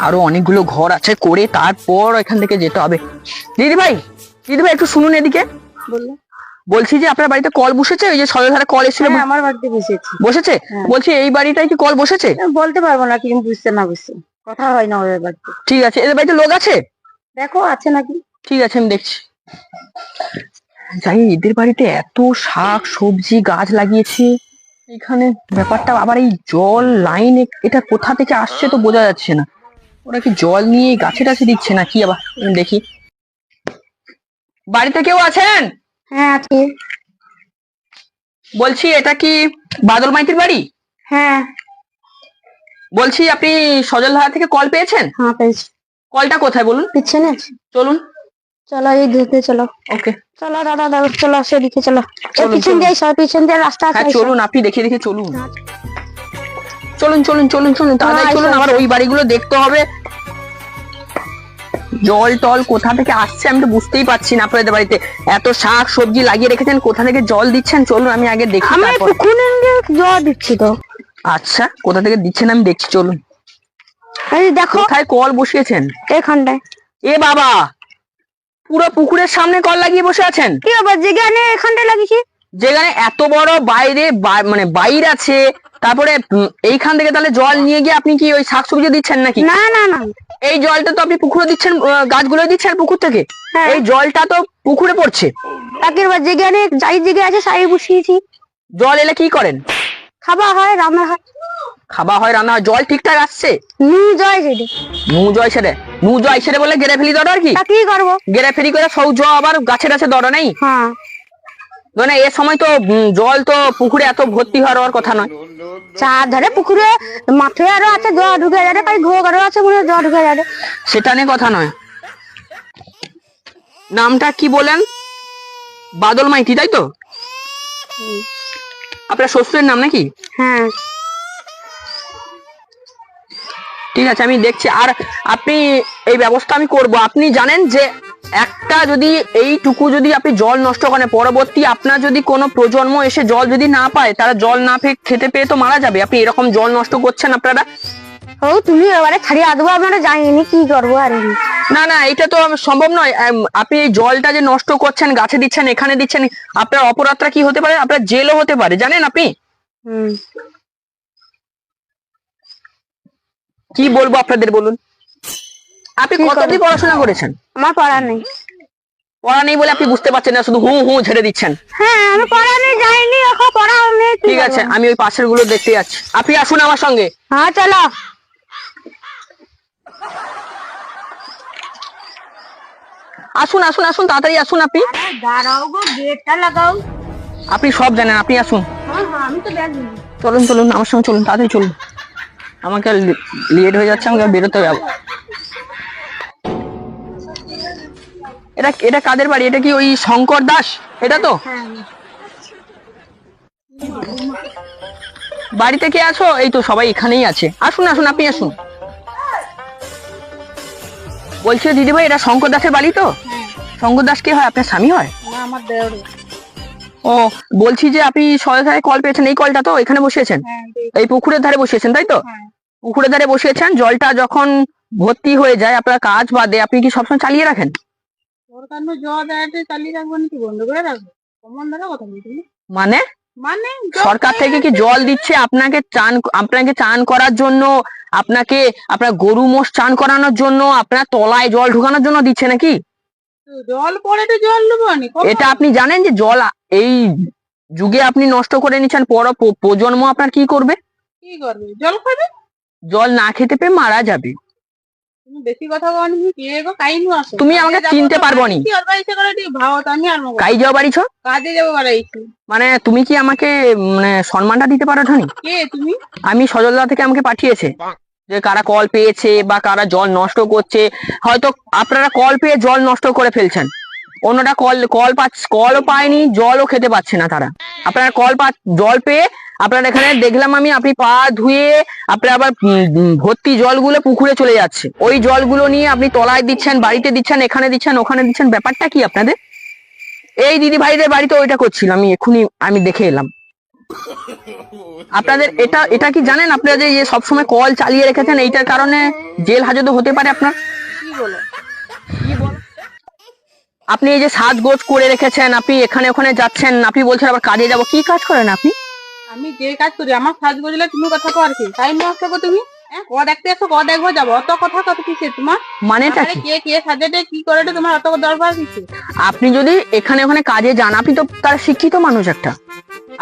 আরো অনেকগুলো ঘর আছে, করে তারপর এখান থেকে যেতে হবে। দিদি ভাই একটু শুনুন এদিকে। বলছি যে আপনার বাড়িতে কল বসেছে? ওই যে সজলধারে কল এসেছিল। আমার বাড়িতে বসেছে? বলছি এই বাড়িটায় কি কল বসেছে? বলতে পারবো না, কি বুঝতে না বুঝতে কথা হয় না ওদের বাড়িতে। ঠিক আছে, এদের বাড়িতে লোক আছে? দেখো আছে নাকি। ঠিক আছে, আমি দেখছি। যাই, এদের বাড়িতে এত শাক সবজি গাছ লাগিয়েছে এখানে, ব্যাপারটা আবার এই জল লাইন এটা কোথা থেকে আসছে তো বোঝা যাচ্ছে না। ওরা কি জল নিয়ে গাছে টাছে দিচ্ছে না কি? আবার আমি দেখি। বাড়িতে কেউ আছেন? হ্যাঁ আছে। বলছি এটা কি বাদল মাইতির বাড়ি? হ্যাঁ। বলছি আপনি সজলধারা থেকে কল পেয়েছেন? হ্যাঁ পেয়েছি। কলটা কোথায় বলুন? পিছনে আছে। চলুন। চলো এই দিকে চলো। ওকে চলো দাদা দাদা চলো, সেদিকে চলো। চলুন, পিছন চলুন। দিয়ে সব পিছন দিয়ে রাস্তা আছে। হ্যাঁ চলুন, আপনি দেখে দেখে চলুন। চলুন চলুন চলুন চলুন, তাড়াতাড়ি চলুন, আবার ওই বাড়িগুলো দেখতে হবে। জল টল কোথা থেকে আসছে আমি তো বুঝতেই পারছি না। আপনাদের বাড়িতে এত শাক সবজি লাগিয়ে রেখেছেন, কোথা থেকে জল দিচ্ছেন চলুন আমি আগে দেখি। আমি পুকুরে জল দিচ্ছি তো। আচ্ছা, কোথা থেকে দিচ্ছেন আমি দেখছি, চলুন। এই দেখো কোথায় কল বসিয়েছেন? এখানটায়। এ বাবা, পুরো পুকুরের সামনে কল লাগিয়ে বসে আছেন? কি আবার যেখানে এখানটায় লাগিয়েছি। যেখানে এত বড় বাইরে মানে বাইর আছে, তারপরে এইখান থেকে তাহলে জল নিয়ে গিয়ে আপনি কি ওই শাকসবজি দিচ্ছেন নাকি? না না না, এই জলটা তো আপনি পুকুরে দিচ্ছেন, গাছগুলো দিচ্ছেন পুকুর থেকে। হ্যাঁ। এই জলটা তো পুকুরে পড়ছে। তাকের বার যেখানে যাই জায়গা আছে সাই বসিয়েছি। জল এলে কি করেন? খাবার হয়, রান্না হয়। খাওয়া হয়, রান্না হয়। জল ঠিকঠাক আসছে? জয় সেটা। নু জয় সেরে বলে গেড়ে ফেলি দর আর কি? তা কি করবো? গেড়ে ফেরি করে সৌজ আবার গাছে গাছে দর নেই। হ্যাঁ। মানে এ সময় তো জল তো পুকুরে এত ভর্তি হওয়ার কথা নয়। চার ধারে পুকুরে মাঠে আরো আছে, জল ঢুকে যাবে, তাই ঘো ঘরে আছে মনে হয় জল ঢুকে যাবে। সেটা নিয়ে কথা নয়। নামটা কি বলেন? বাদল মাইতি, তাই তো? আপনার শ্বশুরের নাম নাকি? হ্যাঁ। ঠিক আছে, আমি দেখছি। আর আপনি এই ব্যবস্থা আমি করব। আপনি জানেন যে একটা যদি এইটুকু যদি আপনি জল নষ্ট করেন, পরবর্তী আপনার যদি কোনো প্রজন্ম এসে জল যদি না পায়, তারা জল না খেতে পেয়ে তো মারা যাবে। আপনি এরকম জল নষ্ট করছেন আপনারা। ও তুমি এবারে ছাড়িয়ে আদবো, আপনারা জানিনি কি করবো আর। না না, এটা তো সম্ভব নয়। আপনি এই জলটা যে নষ্ট করছেন, গাছে দিচ্ছেন, এখানে দিচ্ছেন, আপনার অপরাধটা কি হতে পারে? আপনার জেলও হতে পারে, জানেন আপনি? কি বলবো আপনাদের বলুন? আপনি কতদিন পড়াশোনা করেছেন? আমার পড়া নেই। পড়া নেই বলে আপনি বুঝতে পারছেন না, শুধু হু হু ছেড়ে দিচ্ছেন। হ্যাঁ আমি পড়া নেই, যাইনি, এখন পড়া নেই। ঠিক আছে, আমি ওই পাশের গুলো দেখতে যাচ্ছি, আপনি আসুন আমার সঙ্গে। হ্যাঁ চলো। আসুন আসুন আসুন, তাড়াতাড়ি আসুন। আপনি দাঁড়াও গো, গেটটা লাগাও। আপনি সব জানেন, আপনি আসুন। আমি তো ব্যাগ নিই। চলুন চলুন আমার সঙ্গে চলুন, তাড়াতাড়ি চলুন। আমাকে লেট হয়ে যাচ্ছে, আমাকে বেরোতে হবে। এটা কাদের বাড়ি? এটা কি ওই শঙ্কর দাস? এটা তো বাড়িতে কে আছো? এই তো সবাই এখানেই আছে। আসুন আসুন, আপনি আসুন। বলছি দিদি ভাই, এটা শঙ্কর দাসের বাড়ি তো? শঙ্কর দাস কে হয়? আপনার স্বামী হয়? না, আমার দেওর। ও, বলছি যে আপনি সরাসরি কল পেয়েছেন, এই কলটা তো এখানে বসিয়েছেন? এই পুকুরের ধারে বসিয়েছেন, তাই তো? পুকুরের ধারে বসিয়েছেন। জলটা যখন ভর্তি হয়ে যায় আপনার কাজ বাদে, আপনি কি সবসময় চালিয়ে রাখেন? চালিয়ে রাখবো নাকি বন্ধ করে রাখবো? মানে মানে সরকার থেকে কি জল দিচ্ছে আপনাকে চান করার জন্য, আপনাকে আপনার গরু মোষ চান করানোর জন্য, আপনার তলায় জল ঢুকানোর জন্য দিচ্ছে নাকি? জল পড়ে তো জল নেবো। এটা আপনি জানেন যে জল এই যুগে আপনি নষ্ট করে নিচ্ছেন, প্রজন্ম আপনার কি করবে? কি করবে? জল খাবে। জল না খেতে পেয়ে মারা যাবে। তুমি বেশি কথা বলনি, কি গো কাইনু আসো। তুমি আমাকে চিনতে পারবো নি। কি অর্বা ইচ্ছা করে ঠিক ভাও, আমি আর মগো কাই যাও বাড়িছো? কাজে যাবো বাড়াইছি। মানে তুমি কি আমাকে মানে সম্মানটা দিতে পারো নি? কে তুমি? আমি সজলদা থেকে আমাকে পাঠিয়েছে যে কারা কল পেয়েছে বা কারা জল নষ্ট করছে। হয়তো আপনারা কল পেয়ে জল নষ্ট করে ফেলছেন, অন্যটা কলও পায়নি, জলও খেতে পাচ্ছে না তারা। আপনারা জল পেয়ে আপনারা এখানে দেখলাম আমি, আপনি পা ধুয়ে আপনার আবার ভর্তি জলগুলো পুকুরে চলে যাচ্ছে। ওই জলগুলো নিয়ে আপনি তলায় দিচ্ছেন, বাড়িতে দিচ্ছেন, এখানে দিচ্ছেন, ওখানে দিচ্ছেন। ব্যাপারটা কি আপনাদের? এই দিদি ভাইদের বাড়িতে ওইটা করছিল, আমি এক্ষুনি দেখে এলাম। আপনাদের এটা এটা কি জানেন আপনারা যে সবসময় কল চালিয়ে রেখেছেন এইটার কারণে জেল হাজতও হতে পারে আপনার? কি বলো? আপনি এই যে সাজগোজ করে রেখেছেন, আপনি এখানে ওখানে যাচ্ছেন, আপনি বলছেন আবার কাজে যাব, কি কাজ করেন আপনি? আমি যে কাজ করি আমার সাজ গজলে তুমি কথা কো আর কি টাইম নষ্ট করো তুমি। ক দেখতে এসো ক দেখবো যাবো অত কথা কত কিসে তোমার? মানেটা আরে কি? কে কে সাজেটে কি করে তোমার অত দরকার কিসে? আপনি যদি এখানে ওখানে কাজে যান, আপনি তো তার শিক্ষিত মানুষ একটা,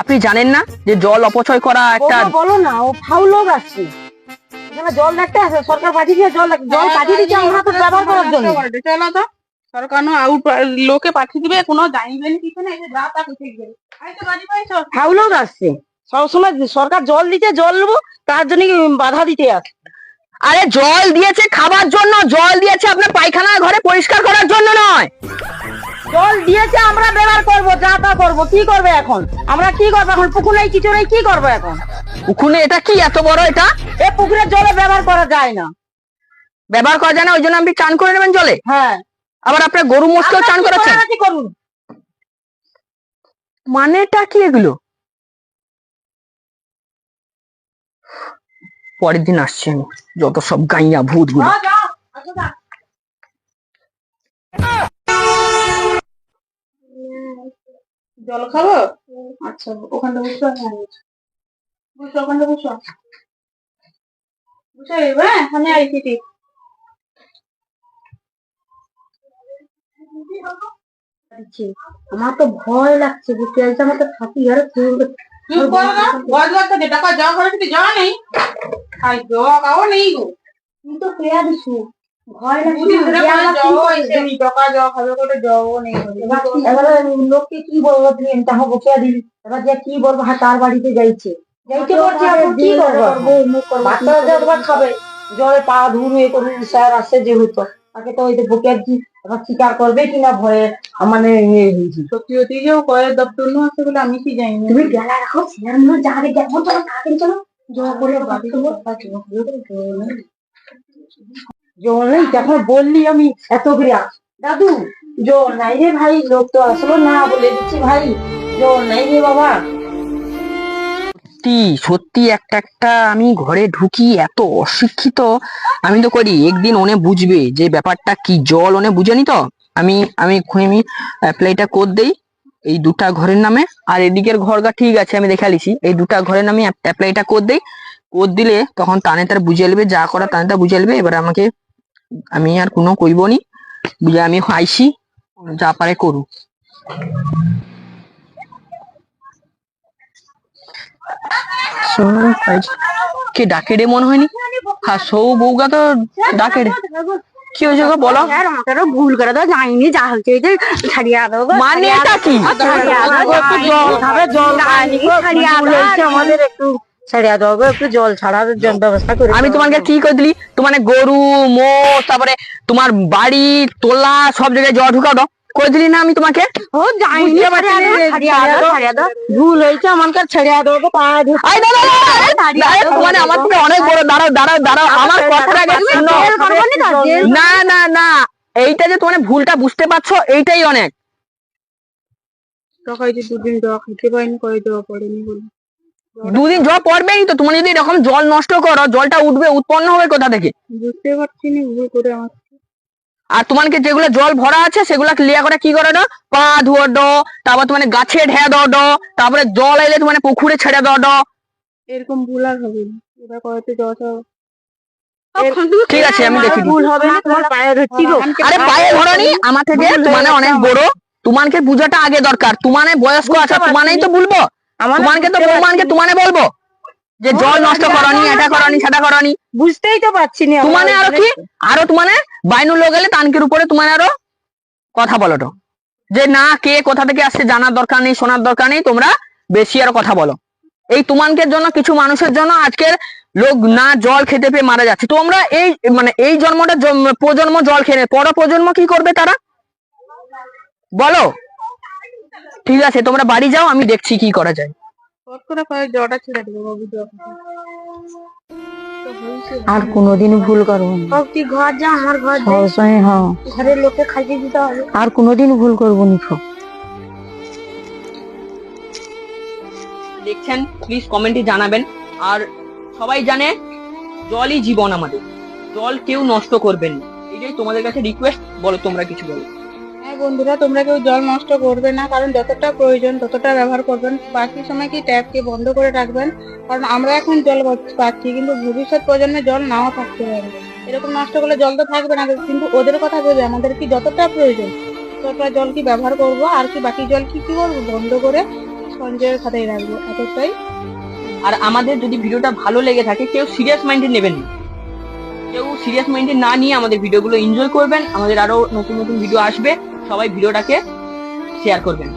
আপনি জানেন না যে জল অপচয় করা একটা? বলো না, ও ফাউল লোক আসছে এখানে জল দেখতে আসে, সরকার পাঠিয়ে দিয়ে জল পাঠিয়ে দিচ্ছে আমরা তো ব্যবহার করার জন্য। চলো তো সরকার আউট লোকে পাঠিয়ে দিবে কোনো জানিবে না কিছু না, এই যে যা তা কিছু গেলে আইতো বাড়ি পাইছো। ফাউল লোক আসছে সবসময়, সরকার জল দিতে জল নেবো তার জন্য বাধা দিতে আসে। আরে জল দিয়েছে খাবার জন্য, জল দিয়েছে আপনার পায়খানা ঘরে পরিষ্কার করার জন্য নয়। জল দিয়েছে আমরা ব্যবহার করবো, যা তা করবো, কি করবে এখন? আমরা কি করবো এখন? পুকুর নেই কিছু নেই, কি করবো এখন? উকুনে এটা কি এত বড়? এটা এই পুকুরের জলে ব্যবহার করা যায় না। ব্যবহার করা যায় না, ওই জন্য আপনি চান করে নেবেন জলে? হ্যাঁ, আবার আপনার গরু মোষকেও চান করাচ্ছেন? কি করুন? মানেটা কি এগুলো? পরের দিন আসছি আমি, যত সব গাইয়া ভূত গুলো। জল খাবো? আচ্ছা ওখানটা বসো, বসো ওখানটা বসো, বসো এবার এখানে আইছি ঠিক। আমার তো ভয় লাগছে, বুঝতে পারছি আমার তো থাকি আর চুপ করো না, বয়স বাচ্চা যে টাকা যাওয়া করে কি যাওয়া নেই? খাই যাওয়া খাও নেই গো। তুই তো পেয়া দিছু, ভয় দুদিন ধরে লাগছে। মানে যাওয়া হয়েছে নি, টাকা যাওয়া খাবে করে যাওয়া নেই। এবারে লোককে কি বলবো? তুই এটা হবো কে দিবি? এবার যে কি বলবো, হ্যাঁ তার বাড়িতে যাইছে, যাইতে পারছি, এখন কি করবো? বাচ্চারা যতবার খাবে জলে পা ধুয়ে এ করুন, স্যার আসছে যেহেতু তাকে তো ওই বকে কি এবার স্বীকার করবে কিনা ভয়ে মানে ইয়ে হয়েছি। সত্যি সত্যি যে কয়ের দপ্তর নো আছে বলে আমি কি জানি না। তুমি গেলা রাখো, স্যার মনে যাবে, দেখো চলো তাড়াতাড়ি চলো, জল করে জল নেই তখন বললি আমি এত ক্রিয়া। দাদু জল নাই রে ভাই, লোক তো আসলো না, বলে দিচ্ছি ভাই জল নাই রে বাবা। সত্যি সত্যি একটা একটা আমি ঘরে ঢুকি এত অশিক্ষিত আমি তো করি, একদিন ওনে বুঝবে যে ব্যাপারটা কি, জল ওনে বুঝেনি তো। আমি আমি এক্ষুনি আমি অ্যাপ্লাইটা কোড দেই এই দুটা ঘরের নামে, আর এদিকের ঘরটা ঠিক আছে আমি দেখে লিছি, এই দুটা ঘরের নামে অ্যাপ্লাইটা কোড দেই। কোড দিলে তখন তানে তার বুঝে নেবে, যা করা তানে তা বুঝে নেবে। এবার আমাকে আমি আর কোনো কইব নি, বুঝে আমি আইসি, যা পারে করু। কে ডাকে রে মনে হয়নি? হ্যাঁ সৌ বউগা তো ডাকে রে। কি হয়েছে গো বলো? স্যার আমাকে আরো ভুল করে দাও, জানিনি যা হচ্ছে এই যে ছাড়িয়ে দাও গো। মানে এটা কি? জল খাবে, জল আমাদের একটু ছাড়িয়ে দাও গো, একটু জল ছাড়ার জন্য ব্যবস্থা করে। আমি তোমাকে কি করে দিলি? তোমার গরু মোষ তারপরে তোমার বাড়ি তোলা সব জায়গায় জল ঢুকাও দাও করে দিলি না আমি তোমাকে? ও জানিনি, ছাড়িয়ে দাও, ভুল হয়েছে আমাকে ছাড়িয়ে দাও গো, পা ধুয়ে। আই দাদা মানে আমার থেকে অনেক বড়, দাঁড়াও দাঁড়াও দাঁড়াও, আমার কথাটা আগে শোনো। না না না, এইটা যে তোমার ভুলটা বুঝতে পারছো এইটাই অনেক। টাকা যে দুদিন দেওয়া খেতে পারিনি, করে দেওয়া পড়েনি বলে। দুদিন জল পড়বেই তো, তুমি যদি এরকম জল নষ্ট করো জলটা উঠবে, উৎপন্ন হবে কোথা থেকে? বুঝতে পারছি না ভুল করে আমার। আর তোমাকে যেগুলো জল ভরা আছে সেগুলো ক্লিয়ার করে কি করে দাও, পা ধুয়ো ডো, তারপর তোমার গাছে ঢেয়া দাও ডো, তারপরে জল এলে তোমার পুকুরে ছেড়ে দাও ডো। এরকম ভুল আর হবে না, এবার কয়েতে যাওয়া। ঠিক আছে আমি দেখি ভুল হবে না, তোমার পায়ে ধরছি গো। আরে পায়ে ধরনি, আমার থেকে তোমার অনেক বড়, তোমাকে বুঝাটা আগে দরকার। তোমার বয়স্ক আছে, তোমারই তো বলবো, তোমাকে তো বৌমানকে তোমানে বলবো যে জল নষ্ট করনি, এটা করনি, সেটা করনি। বুঝতেই তো পারছি না তোমানে আরো কি, আরো তোমানে বাইনু লোক গেলে তানকের উপরে তোমার আরো কথা বলো তো, যে না কে কোথা থেকে আসছে জানার দরকার নেই, শোনার দরকার নেই, তোমরা বেশি আরো কথা বলো। এই তোমানকের জন্য কিছু মানুষের জন্য আজকের লোক না জল খেতে পেয়ে মারা যাচ্ছে। তোমরা এই মানে এই জন্মটা প্রজন্ম জল খেয়ে, পর প্রজন্ম কি করবে তারা বলো? ঠিক আছে তোমরা বাড়ি যাও, আমি দেখছি কি করা যায়। জটা ছেড়ে দেবো বাবু। আর কোনোদিন ভুল করবো না, তুই ঘর যা, আমার ঘর সবসময়। হ্যাঁ, ঘরের লোকে খাইতে দিতে হবে, আর কোনোদিন ভুল করবো নি। দেখছি দেখছেন প্লিজ কমেন্টে জানাবেন। আর সবাই জানে জলই জীবন, আমাদের জল কেউ নষ্ট করবেন না, এটাই তোমাদের কাছে রিকোয়েস্ট। বলো, তোমরা কিছু বলো। হ্যাঁ বন্ধুরা, তোমরা কেউ জল নষ্ট করবে না, কারণ যতটা প্রয়োজন ততটা ব্যবহার করবেন। বাকি সময় কি ট্যাপকে বন্ধ করে রাখবেন, কারণ আমরা এখন জল পাচ্ছি কিন্তু ভবিষ্যৎ প্রজন্মে জল নাও থাকতে পারে। এরকম নষ্ট করলে জল তো থাকবে না, কিন্তু ওদের কথা ভেবে আমাদের কি যতটা প্রয়োজন ততটা জল কি ব্যবহার করব, আর কি বাকি জল কি করবো, বন্ধ করে সঞ্চয়ের খাতায় রাখবো, এতটাই। আর আমাদের যদি ভিডিওটা ভালো লেগে থাকে, কেউ সিরিয়াস মাইন্ডে নেবেন না, কেউ সিরিয়াস মাইন্ডে না নিয়ে আমাদের ভিডিওগুলো এনজয় করবেন। আমাদের আরো নতুন নতুন ভিডিও আসবে, সবাই ভিডিওটাকে শেয়ার করবেন।